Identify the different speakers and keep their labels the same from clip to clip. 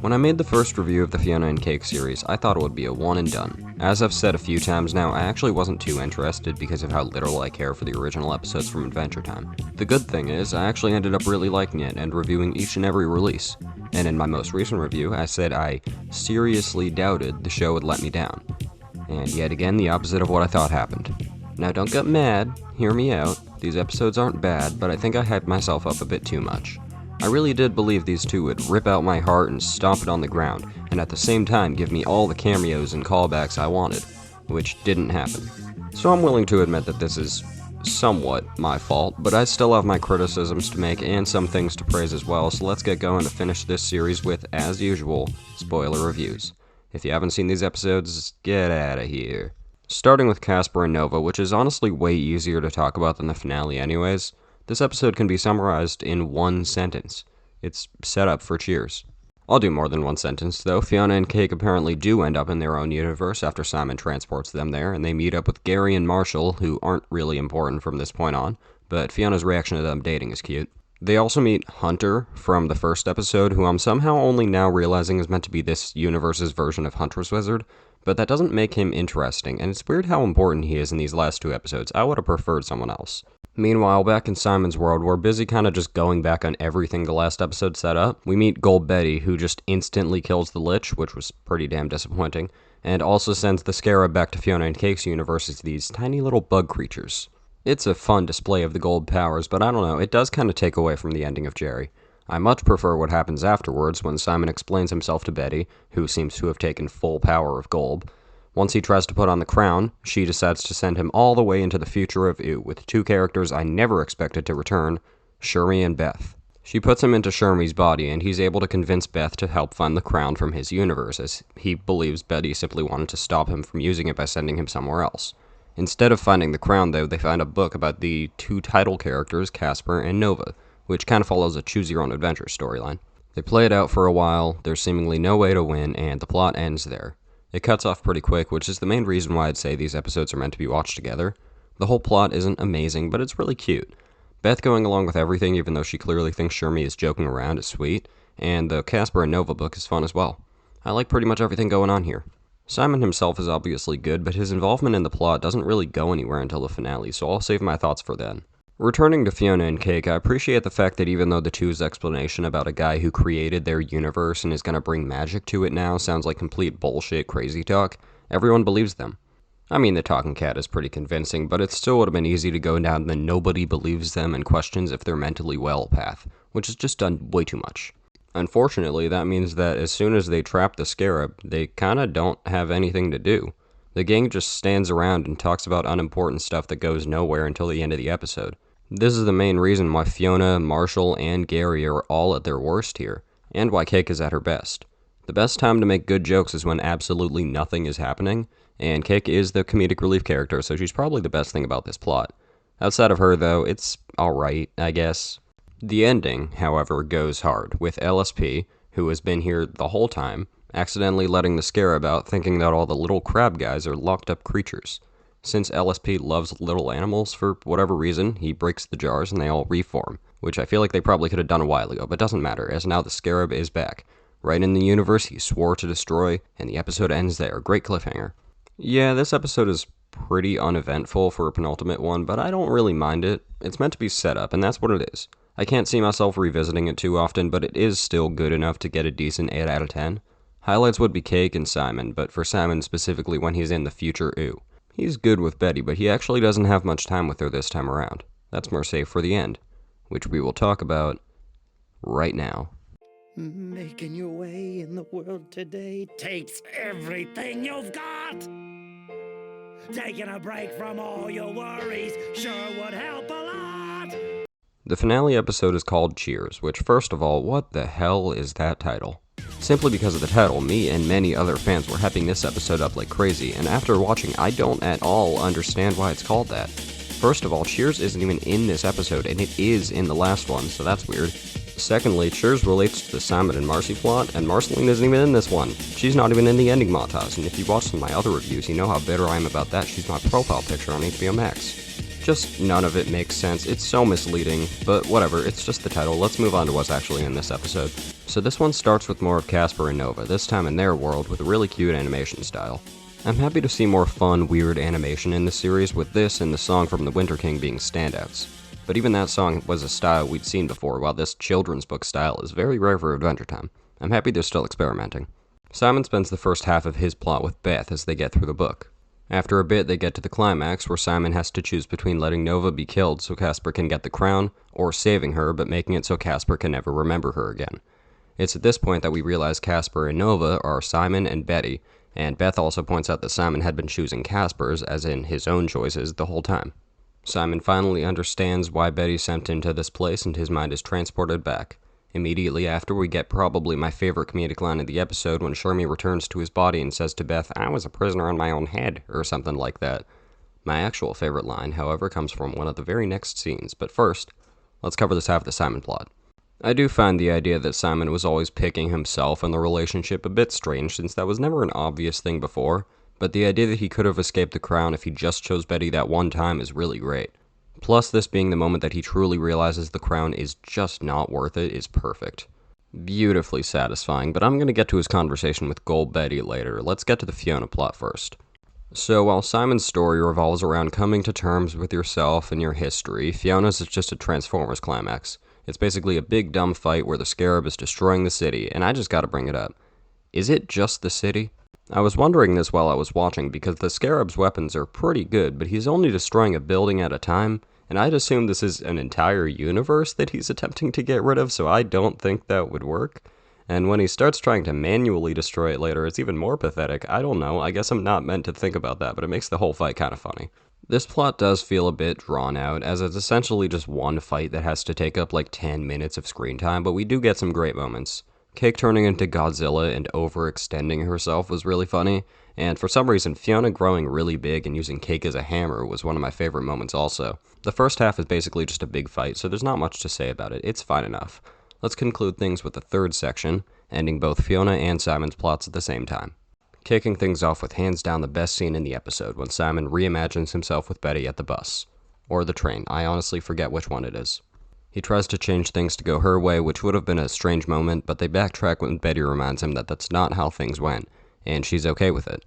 Speaker 1: When I made the first review of the Fionna and Cake series, I thought it would be a one and done. As I've said a few times now, I actually wasn't too interested because of how little I care for the original episodes from Adventure Time. The good thing is, I actually ended up really liking it and reviewing each and every release. And in my most recent review, I said I seriously doubted the show would let me down. And yet again, the opposite of what I thought happened. Now don't get mad, hear me out. These episodes aren't bad, but I think I hyped myself up a bit too much. I really did believe these two would rip out my heart and stomp it on the ground, and at the same time give me all the cameos and callbacks I wanted, which didn't happen. So I'm willing to admit that this is somewhat my fault, but I still have my criticisms to make and some things to praise as well, so let's get going to finish this series with, as usual, spoiler reviews. If you haven't seen these episodes, get out of here. Starting with Casper and Nova, which is honestly way easier to talk about than the finale anyways, this episode can be summarized in one sentence. It's set up for Cheers. I'll do more than one sentence, though. Fionna and Cake apparently do end up in their own universe after Simon transports them there, and they meet up with Gary and Marshall, who aren't really important from this point on, but Fionna's reaction to them dating is cute. They also meet Hunter from the first episode, who I'm somehow only now realizing is meant to be this universe's version of Hunter's Wizard, but that doesn't make him interesting, and it's weird how important he is in these last two episodes. I would have preferred someone else. Meanwhile, back in Simon's world, we're busy kind of just going back on everything the last episode set up. We meet Gold Betty, who just instantly kills the Lich, which was pretty damn disappointing, and also sends the Scarab back to Fionna and Cake's universe as these tiny little bug creatures. It's a fun display of the gold powers, but I don't know, it does kind of take away from the ending of Jerry. I much prefer what happens afterwards when Simon explains himself to Betty, who seems to have taken full power of gold. Once he tries to put on the crown, she decides to send him all the way into the future of Ew, with two characters I never expected to return, Shermie and Beth. She puts him into Shermie's body, and he's able to convince Beth to help find the crown from his universe, as he believes Betty simply wanted to stop him from using it by sending him somewhere else. Instead of finding the crown, though, they find a book about the two title characters, Casper and Nova, which kind of follows a choose-your-own-adventure storyline. They play it out for a while, there's seemingly no way to win, and the plot ends there. It cuts off pretty quick, which is the main reason why I'd say these episodes are meant to be watched together. The whole plot isn't amazing, but it's really cute. Beth going along with everything, even though she clearly thinks Shermie is joking around, is sweet, and the Casper and Nova book is fun as well. I like pretty much everything going on here. Simon himself is obviously good, but his involvement in the plot doesn't really go anywhere until the finale, so I'll save my thoughts for then. Returning to Fionna and Cake, I appreciate the fact that even though the two's explanation about a guy who created their universe and is going to bring magic to it now sounds like complete bullshit crazy talk, everyone believes them. I mean, the talking cat is pretty convincing, but it still would have been easy to go down the nobody believes them and questions if they're mentally well path, which is just done way too much. Unfortunately, that means that as soon as they trap the Scarab, they kinda don't have anything to do. The gang just stands around and talks about unimportant stuff that goes nowhere until the end of the episode. This is the main reason why Fionna, Marshall, and Gary are all at their worst here, and why Cake is at her best. The best time to make good jokes is when absolutely nothing is happening, and Cake is the comedic relief character, so she's probably the best thing about this plot. Outside of her, though, it's alright, I guess. The ending, however, goes hard, with LSP, who has been here the whole time, accidentally letting the Scarab out thinking that all the little crab guys are locked up creatures. Since LSP loves little animals for whatever reason, he breaks the jars and they all reform, which I feel like they probably could have done a while ago, but doesn't matter, as now the Scarab is back. Right in the universe he swore to destroy, and the episode ends there. Great cliffhanger. Yeah, this episode is pretty uneventful for a penultimate one, but I don't really mind it. It's meant to be set up, and that's what it is. I can't see myself revisiting it too often, but it is still good enough to get a decent 8 out of 10. Highlights would be Cake and Simon, but for Simon specifically when he's in the future Ew. He's good with Betty, but he actually doesn't have much time with her this time around. That's more safe for the end, which we will talk about right now.
Speaker 2: Making your way in the world today takes everything you've got. Taking a break from all your worries sure would help a lot.
Speaker 1: The finale episode is called Cheers, which first of all, what the hell is that title? Simply because of the title, me and many other fans were hyping this episode up like crazy, and after watching, I don't at all understand why it's called that. First of all, Cheers isn't even in this episode, and it is in the last one, so that's weird. Secondly, Cheers relates to the Simon and Marcy plot, and Marceline isn't even in this one. She's not even in the ending montage, and if you watch some of my other reviews, you know how bitter I am about that. She's my profile picture on HBO Max. Just none of it makes sense. It's so misleading, but whatever, it's just the title. Let's move on to what's actually in this episode. So this one starts with more of Casper and Nova, this time in their world with a really cute animation style. I'm happy to see more fun, weird animation in the series, with this and the song from The Winter King being standouts. But even that song was a style we'd seen before, while this children's book style is very rare for Adventure Time. I'm happy they're still experimenting. Simon spends the first half of his plot with Beth as they get through the book. After a bit, they get to the climax, where Simon has to choose between letting Nova be killed so Casper can get the crown, or saving her but making it so Casper can never remember her again. It's at this point that we realize Casper and Nova are Simon and Betty, and Beth also points out that Simon had been choosing Casper's, as in his own choices, the whole time. Simon finally understands why Betty sent him to this place, and his mind is transported back. Immediately after, we get probably my favorite comedic line of the episode when Shermie returns to his body and says to Beth, "I was a prisoner in my own head," or something like that. My actual favorite line, however, comes from one of the very next scenes, but first, let's cover this half of the Simon plot. I do find the idea that Simon was always picking himself in the relationship a bit strange, since that was never an obvious thing before, but the idea that he could have escaped the crown if he just chose Betty that one time is really great. Plus, this being the moment that he truly realizes the crown is just not worth it is perfect. Beautifully satisfying, but I'm going to get to his conversation with Gold Betty later. Let's get to the Fionna plot first. So while Simon's story revolves around coming to terms with yourself and your history, Fiona's is just a Transformers climax. It's basically a big dumb fight where the Scarab is destroying the city, and I just gotta bring it up. Is it just the city? I was wondering this while I was watching, because the Scarab's weapons are pretty good, but he's only destroying a building at a time, and I'd assume this is an entire universe that he's attempting to get rid of, so I don't think that would work. And when he starts trying to manually destroy it later, it's even more pathetic. I don't know, I guess I'm not meant to think about that, but it makes the whole fight kind of funny. This plot does feel a bit drawn out, as it's essentially just one fight that has to take up like 10 minutes of screen time, but we do get some great moments. Cake turning into Godzilla and overextending herself was really funny, and for some reason Fionna growing really big and using Cake as a hammer was one of my favorite moments also. The first half is basically just a big fight, so there's not much to say about it. It's fine enough. Let's conclude things with the third section, ending both Fionna and Simon's plots at the same time. Kicking things off with hands down the best scene in the episode, when Simon reimagines himself with Betty at the bus. Or the train, I honestly forget which one it is. He tries to change things to go her way, which would have been a strange moment, but they backtrack when Betty reminds him that that's not how things went, and she's okay with it.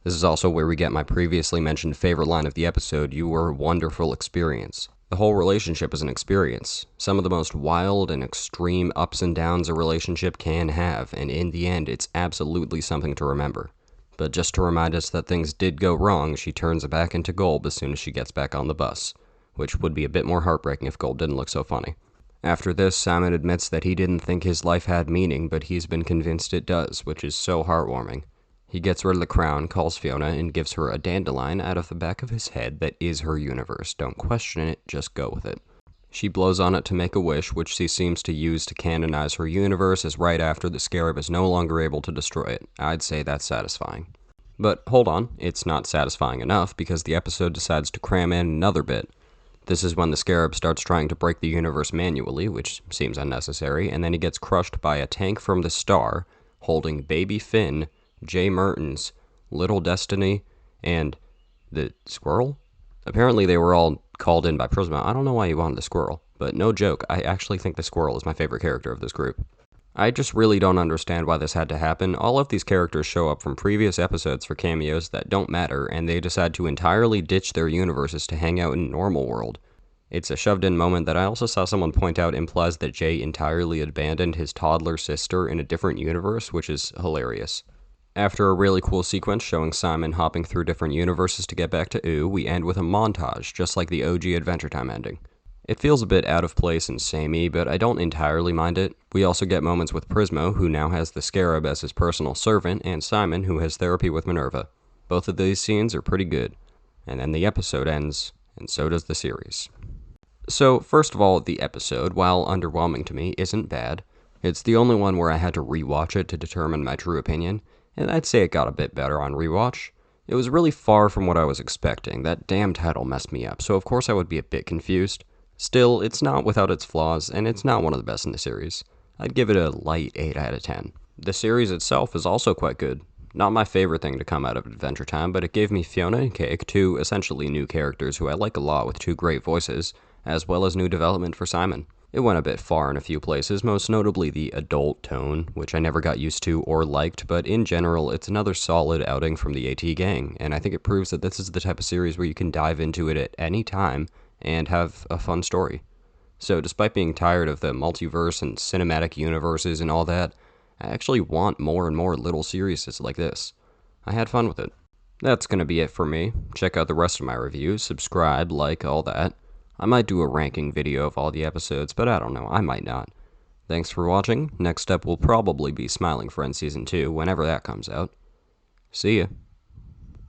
Speaker 1: This is also where we get my previously mentioned favorite line of the episode, "You were a wonderful experience." The whole relationship is an experience, some of the most wild and extreme ups and downs a relationship can have, and in the end, it's absolutely something to remember. But just to remind us that things did go wrong, she turns back into Gold as soon as she gets back on the bus, which would be a bit more heartbreaking if Gold didn't look so funny. After this, Simon admits that he didn't think his life had meaning, but he's been convinced it does, which is so heartwarming. He gets rid of the crown, calls Fionna, and gives her a dandelion out of the back of his head that is her universe. Don't question it, just go with it. She blows on it to make a wish, which she seems to use to canonize her universe, as right after the Scarab is no longer able to destroy it. I'd say that's satisfying. But hold on, it's not satisfying enough, because the episode decides to cram in another bit. This is when the Scarab starts trying to break the universe manually, which seems unnecessary, and then he gets crushed by a tank from the Star, holding Baby Finn, Jay Mertens, Little Destiny, and the squirrel? Apparently they were all called in by Prisma. I don't know why you wanted the squirrel, but no joke, I actually think the squirrel is my favorite character of this group. I just really don't understand why this had to happen. All of these characters show up from previous episodes for cameos that don't matter, and they decide to entirely ditch their universes to hang out in normal world. It's a shoved-in moment that I also saw someone point out implies that Jay entirely abandoned his toddler sister in a different universe, which is hilarious. After a really cool sequence showing Simon hopping through different universes to get back to Oo, we end with a montage, just like the OG Adventure Time ending. It feels a bit out of place and samey, but I don't entirely mind it. We also get moments with Prismo, who now has the Scarab as his personal servant, and Simon, who has therapy with Minerva. Both of these scenes are pretty good. And then the episode ends, and so does the series. So, first of all, the episode, while underwhelming to me, isn't bad. It's the only one where I had to rewatch it to determine my true opinion, and I'd say it got a bit better on rewatch. It was really far from what I was expecting. That damn title messed me up, so of course I would be a bit confused. Still, it's not without its flaws, and it's not one of the best in the series. I'd give it a light 8 out of 10. The series itself is also quite good. Not my favorite thing to come out of Adventure Time, but it gave me Fionna and Cake, two essentially new characters who I like a lot with two great voices, as well as new development for Simon. It went a bit far in a few places, most notably the adult tone, which I never got used to or liked, but in general, it's another solid outing from the AT gang, and I think it proves that this is the type of series where you can dive into it at any time and have a fun story. So despite being tired of the multiverse and cinematic universes and all that, I actually want more and more little series like this. I had fun with it. That's gonna be it for me. Check out the rest of my reviews, subscribe, like, all that. I might do a ranking video of all the episodes, but I don't know, I might not. Thanks for watching. Next up will probably be Smiling Friends Season 2, whenever that comes out. See ya.